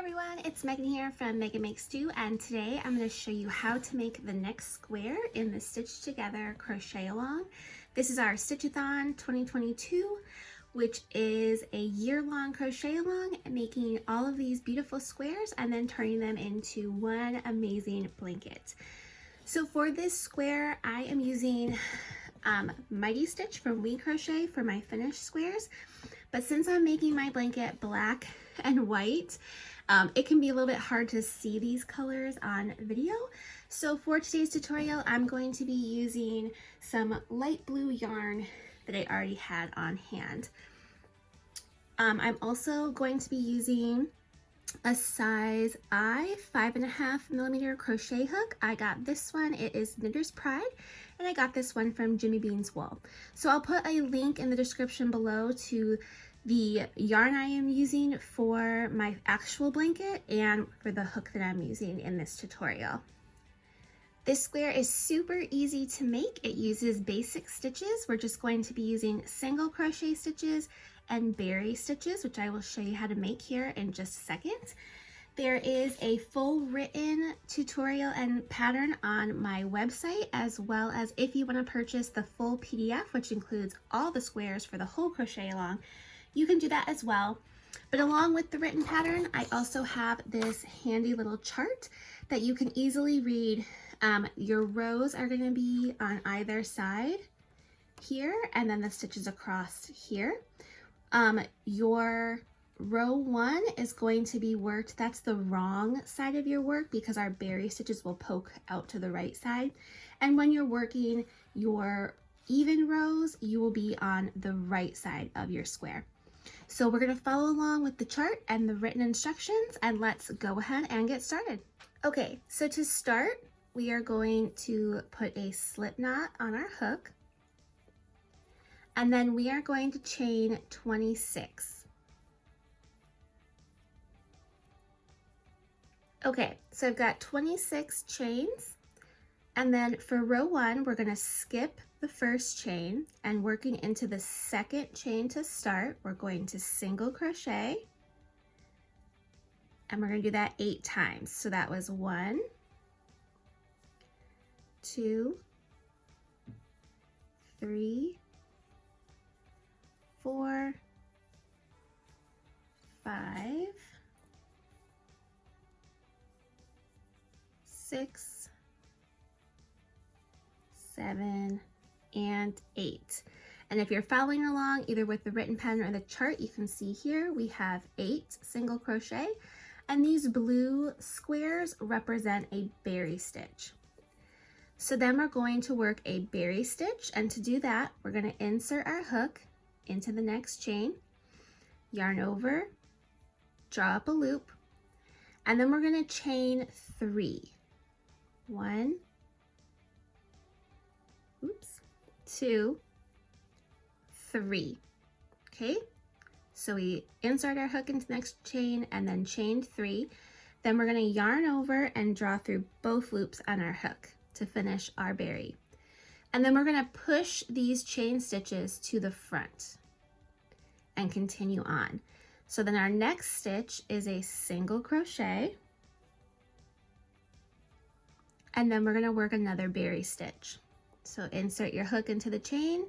everyone, it's Megan here from Meghan Makes Do, and today I'm going to show you how to make the next square in the Stitch Together Crochet Along. This is our Stitchathon 2022, which is a year-long crochet along, making all of these beautiful squares and then turning them into one amazing blanket. So for this square, I am using Mighty Stitch from WeCrochet for my finished squares, but since I'm making my blanket black and white, it can be a little bit hard to see these colors on video. So for today's tutorial, I'm going to be using some light blue yarn that I already had on hand. I'm also going to be using a size I 5.5mm crochet hook. I got this one, it is Knitter's Pride, and I got this one from Jimmy Bean's Wool. So I'll put a link in the description below to the yarn I am using for my actual blanket and for the hook that I'm using in this tutorial. This square is super easy to make. It uses basic stitches. We're just going to be using single crochet stitches and berry stitches, which I will show you how to make here in just a second. There is a full written tutorial and pattern on my website, as well as if you want to purchase the full PDF, which includes all the squares for the whole crochet along, you can do that as well. But along with the written pattern, I also have this handy little chart that you can easily read. Your rows are going to be on either side here, and then the stitches across here. Your row 1 is going to be worked, that's the wrong side of your work because our berry stitches will poke out to the right side. And when you're working your even rows, you will be on the right side of your square. So we're going to follow along with the chart and the written instructions, and let's go ahead and get started. Okay, so to start, we are going to put a slip knot on our hook, and then we are going to chain 26. Okay, so I've got 26 chains, and then for row 1, we're going to skip the first chain, and working into the second chain to start, we're going to single crochet, and we're going to do that 8 times. So that was 1, 2, 3, 4, 5, 6, 7, and 8. And if you're following along either with the written pattern or the chart, you can see here we have 8 single crochet, and these blue squares represent a berry stitch. So then we're going to work a berry stitch, and to do that, we're going to insert our hook into the next chain, yarn over, draw up a loop, and then we're going to chain 3. 1, 2, 3. Okay, so we insert our hook into the next chain and then chain 3. Then we're going to yarn over and draw through both loops on our hook to finish our berry. And then we're going to push these chain stitches to the front and continue on. So then our next stitch is a single crochet, and then we're going to work another berry stitch. So insert your hook into the chain,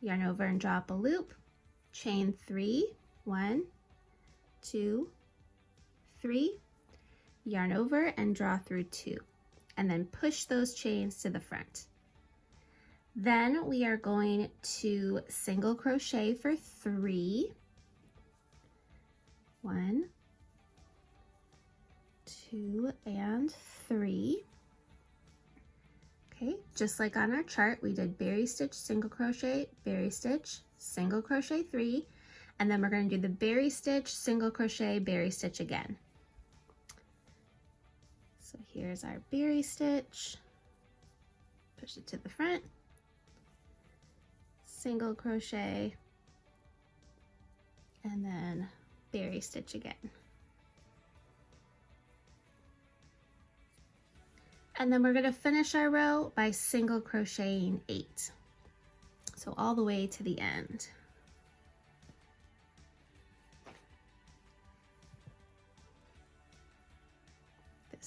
yarn over and draw up a loop, chain 3, 1, 2, 3, yarn over and draw through 2, and then push those chains to the front. Then we are going to single crochet for 3, 1, 2, and 3. Okay, just like on our chart, we did berry stitch, single crochet, berry stitch, single crochet 3, and then we're going to do the berry stitch, single crochet, berry stitch again. So here's our berry stitch, push it to the front, single crochet, and then berry stitch again. And then we're going to finish our row by single crocheting 8. So all the way to the end.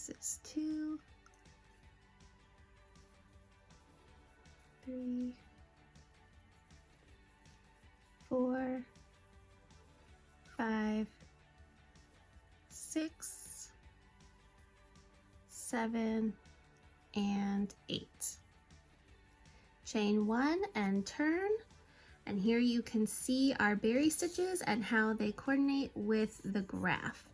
This is 2, 3, 4, 5, 6, 7, and 8. Chain 1 and turn, and here you can see our berry stitches and how they coordinate with the graph.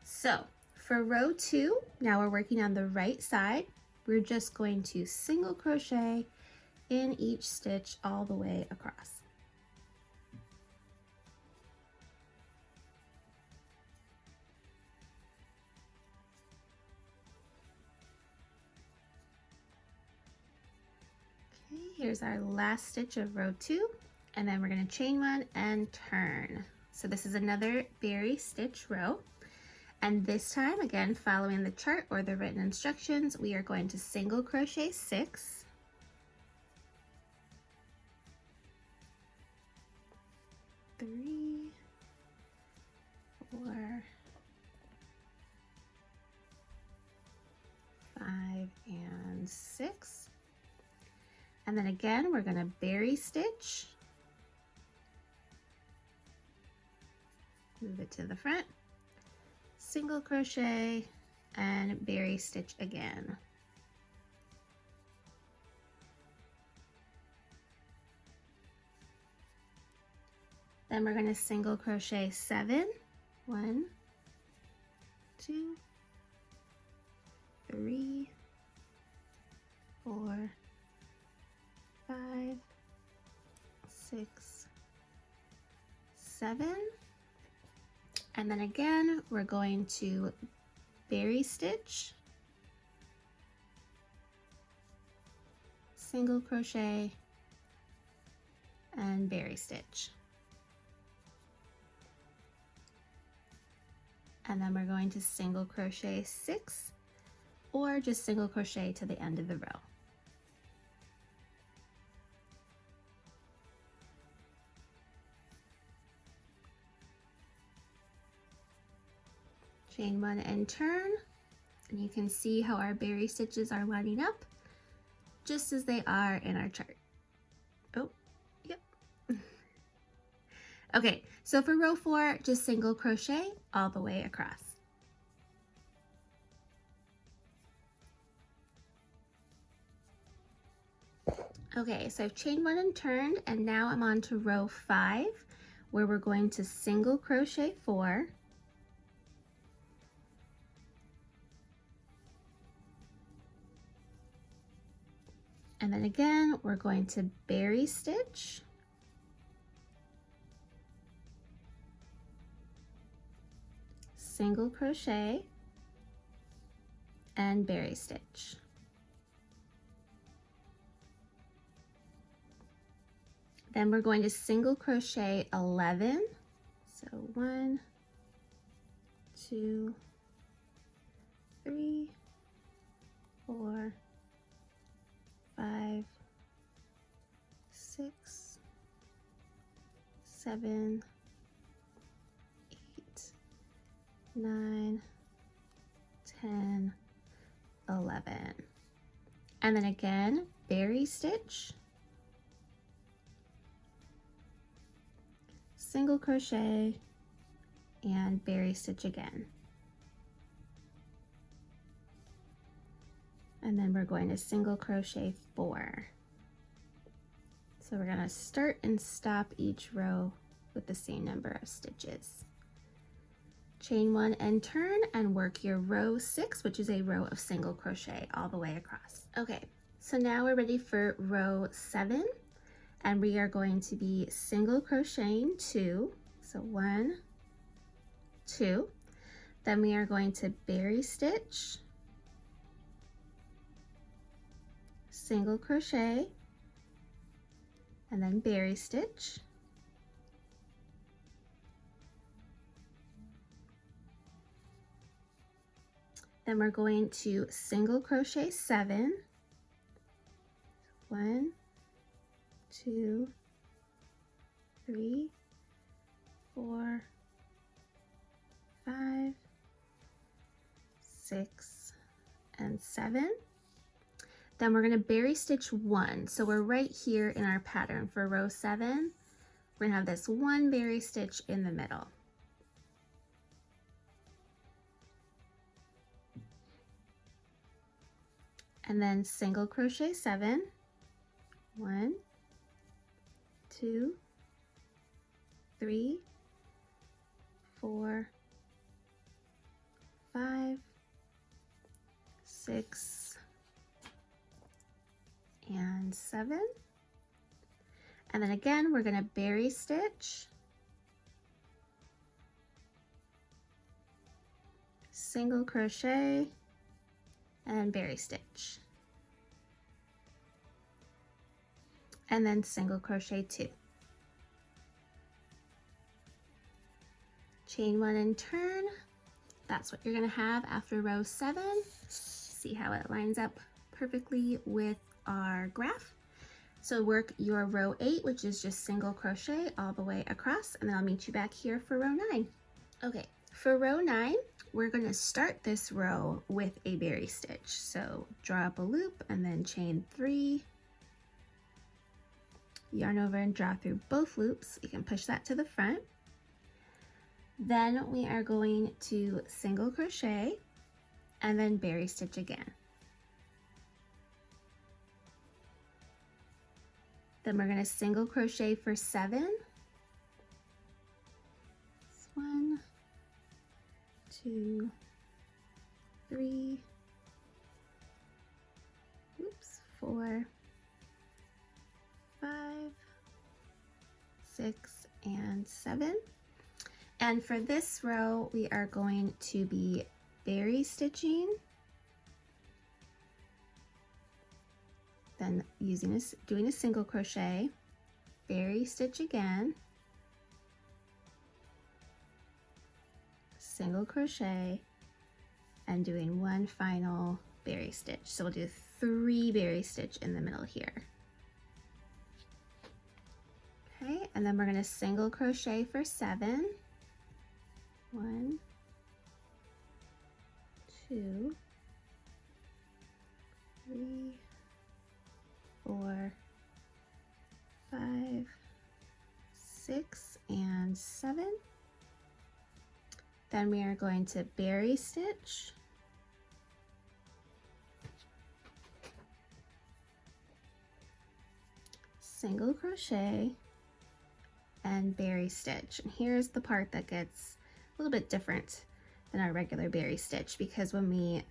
So for row 2, now we're working on the right side. We're just going to single crochet in each stitch all the way across. Here's our last stitch of row 2, and then we're going to chain 1 and turn. So this is another berry stitch row, and this time, again following the chart or the written instructions, we are going to single crochet 6, three, 4, 5, and 6. And then again, we're going to berry stitch, move it to the front, single crochet, and berry stitch again. Then we're going to single crochet 7, 1, 2, 3, 4, 5, 6, 7, and then again we're going to berry stitch, single crochet, and berry stitch. And then we're going to single crochet 6, or just single crochet to the end of the row. Chain 1 and turn, and you can see how our berry stitches are lining up just as they are in our chart. Oh, yep. Okay, so for row 4, just single crochet all the way across. Okay, so I've chained 1 and turned, and now I'm on to row 5, where we're going to single crochet 4, and then again we're going to berry stitch, single crochet, and berry stitch. Then we're going to single crochet 11, so 1, 2, 3, 4, 5, 6, 7, 8, 9, 10, 11. And then again, berry stitch, single crochet, and berry stitch again. And then we're going to single crochet 4. So we're going to start and stop each row with the same number of stitches. Chain 1 and turn, and work your row 6, which is a row of single crochet all the way across. Okay, so now we're ready for row 7, and we are going to be single crocheting 2, so 1, 2. Then we are going to berry stitch, single crochet, and then berry stitch, then we're going to single crochet 7, 1, 2, 3, 4, 5, 6, and 7. Then we're going to berry stitch 1. So we're right here in our pattern for row 7. We're going to have this 1 berry stitch in the middle. And then single crochet 7. 1, 2, 3, 4, 5, 6, and 7. And then again, we're going to berry stitch, single crochet, and berry stitch. And then single crochet 2. Chain 1 and turn. That's what you're going to have after row 7. See how it lines up perfectly with our graph. So work your row 8, which is just single crochet all the way across, and then I'll meet you back here for row 9. Okay, for row 9, we're going to start this row with a berry stitch. So draw up a loop and then chain 3, yarn over and draw through both loops. You can push that to the front. Then we are going to single crochet and then berry stitch again. Then we're going to single crochet for 7. That's 1, 2, 3, 4, 5, 6, and 7. And for this row, we are going to be berry stitching, then doing a single crochet, berry stitch again, single crochet, and doing one final berry stitch. So we'll do 3 berry stitch in the middle here. Okay, and then we're going to single crochet for 7. 1, 2, 3, 4, 5, 6, and 7. Then we are going to berry stitch, single crochet, and berry stitch. And here's the part that gets a little bit different than our regular berry stitch, because when we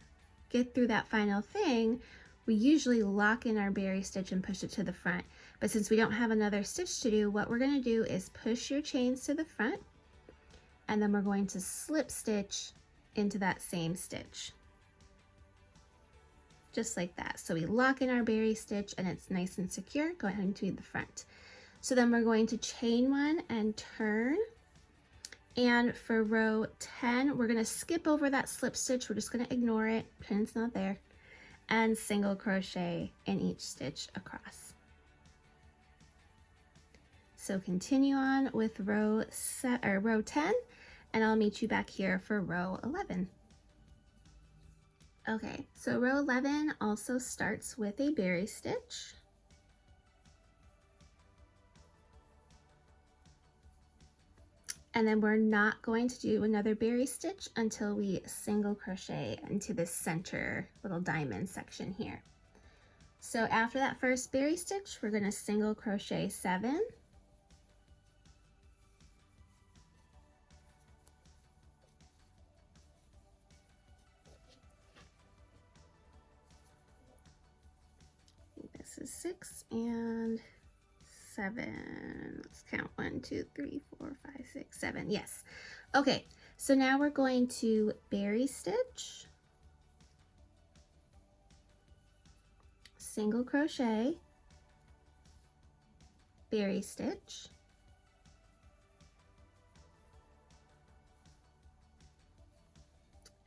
get through that final thing, we usually lock in our berry stitch and push it to the front. But since we don't have another stitch to do, what we're going to do is push your chains to the front, and then we're going to slip stitch into that same stitch. Just like that. So we lock in our berry stitch and it's nice and secure. Go ahead and do the front. So then we're going to chain 1 and turn. And for row 10, we're going to skip over that slip stitch. We're just going to ignore it, pretend it's not there, and single crochet in each stitch across. So continue on with row 10, and I'll meet you back here for row 11. Okay, so row 11 also starts with a berry stitch. And then we're not going to do another berry stitch until we single crochet into the center little diamond section here. So after that first berry stitch, we're going to single crochet 7. This is 6 and 7. Let's count 1, 2, 3, 4, 5, 6, 7. Yes. Okay, so now we're going to berry stitch, single crochet, berry stitch,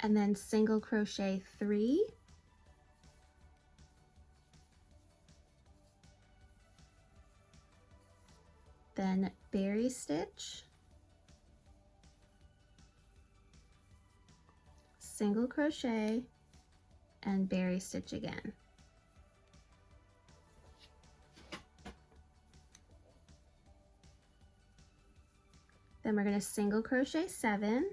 and then single crochet 3, then berry stitch, single crochet, and berry stitch again. Then we're going to single crochet 7,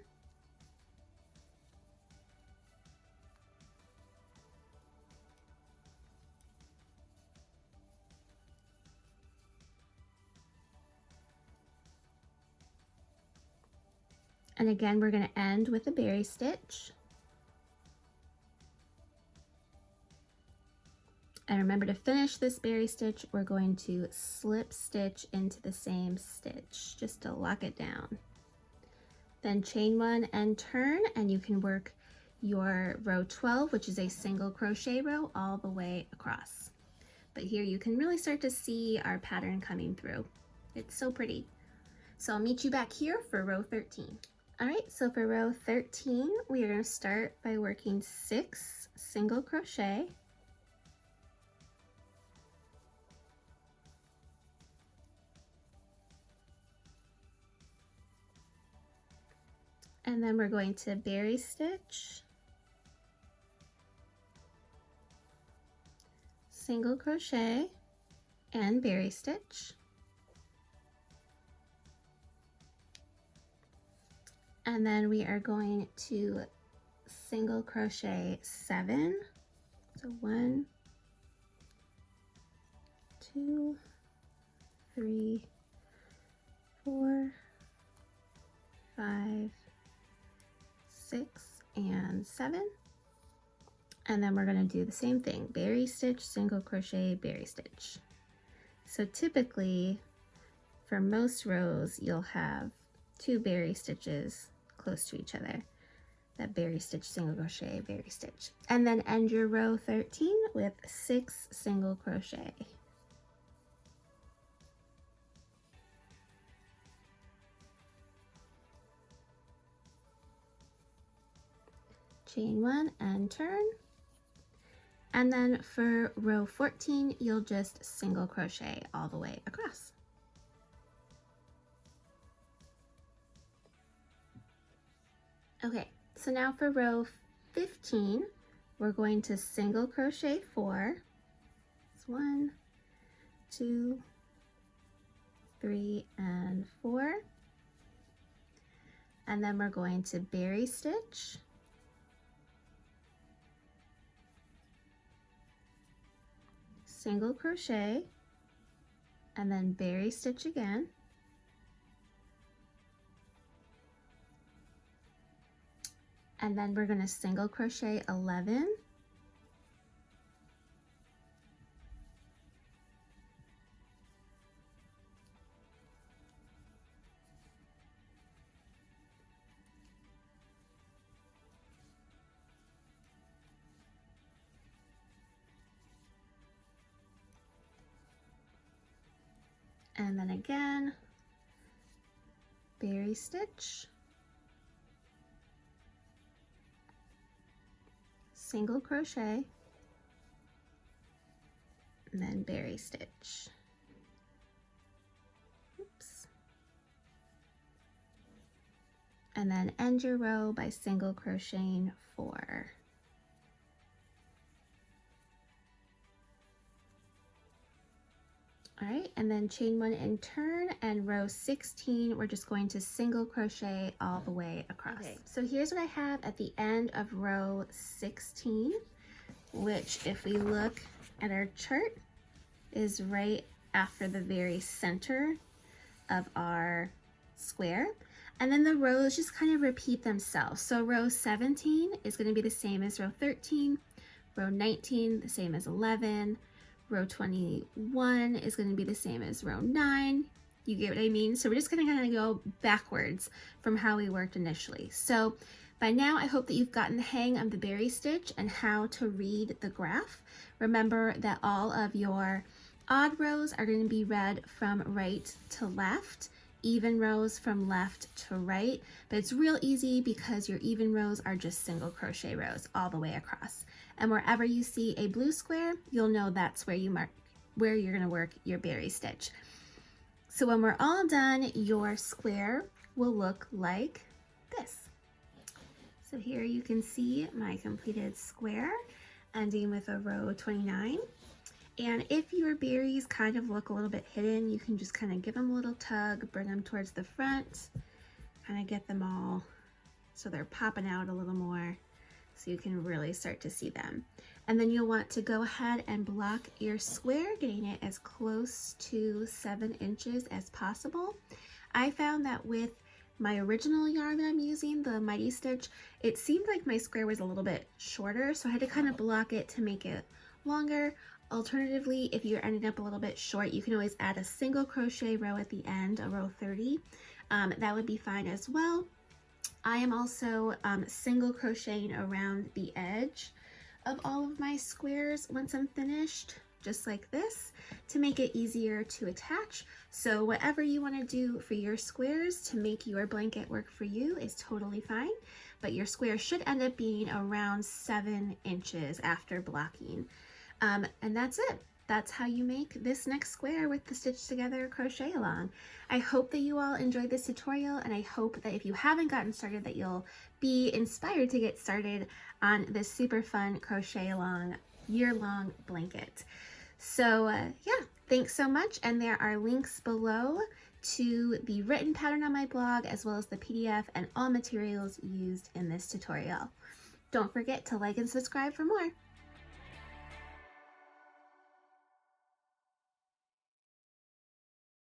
and again we're going to end with a berry stitch. And remember, to finish this berry stitch, we're going to slip stitch into the same stitch just to lock it down. Then chain 1 and turn, and you can work your row 12, which is a single crochet row, all the way across. But here you can really start to see our pattern coming through. It's so pretty. So I'll meet you back here for row 13. All right, so for row 13, we are going to start by working 6 single crochet. And then we're going to berry stitch, single crochet, and berry stitch. And then we are going to single crochet 7. So 1, 2, 3, 4, 5, 6, and 7. And then we're going to do the same thing, berry stitch, single crochet, berry stitch. So typically for most rows you'll have 2 berry stitches close to each other. That berry stitch, single crochet, berry stitch. And then end your row 13 with 6 single crochet. Chain 1 and turn. And then for row 14, you'll just single crochet all the way across. Okay, so now for row 15, we're going to single crochet 4. It's 1, 2, 3, and 4. And then we're going to berry stitch, single crochet, and then berry stitch again. And then we're going to single crochet 11, and then again berry stitch, single crochet, and then berry stitch. Oops. And then end your row by single crocheting 4. All right, and then chain 1 and turn, and row 16 we're just going to single crochet all the way across. Okay, so here's what I have at the end of row 16, which if we look at our chart is right after the very center of our square. And then the rows just kind of repeat themselves. So row 17 is going to be the same as row 13, row 19 the same as 11, row 21 is going to be the same as row 9. You get what I mean? So we're just going to kind of go backwards from how we worked initially. So by now I hope that you've gotten the hang of the berry stitch and how to read the graph. Remember that all of your odd rows are going to be read from right to left, even rows from left to right, but it's real easy because your even rows are just single crochet rows all the way across. And wherever you see a blue square, you'll know that's where you're going to work your berry stitch. So when we're all done, your square will look like this. So here you can see my completed square ending with a row 29. And if your berries kind of look a little bit hidden, you can just kind of give them a little tug, bring them towards the front, kind of get them all so they're popping out a little more so you can really start to see them. And then you'll want to go ahead and block your square, getting it as close to 7 inches as possible. I found that with my original yarn that I'm using, the Mighty Stitch, it seemed like my square was a little bit shorter, so I had to kind of block it to make it longer. Alternatively, if you're ending up a little bit short, you can always add a single crochet row at the end, a row 30. That would be fine as well. I am also single crocheting around the edge of all of my squares once I'm finished, just like this, to make it easier to attach. So whatever you want to do for your squares to make your blanket work for you is totally fine, but your square should end up being around 7 inches after blocking. And that's it. That's how you make this next square with the Stitch Together crochet along. I hope that you all enjoyed this tutorial, and I hope that if you haven't gotten started that you'll be inspired to get started on this super fun crochet along year-long blanket. So yeah, thanks so much, and there are links below to the written pattern on my blog as well as the PDF and all materials used in this tutorial. Don't forget to like and subscribe for more.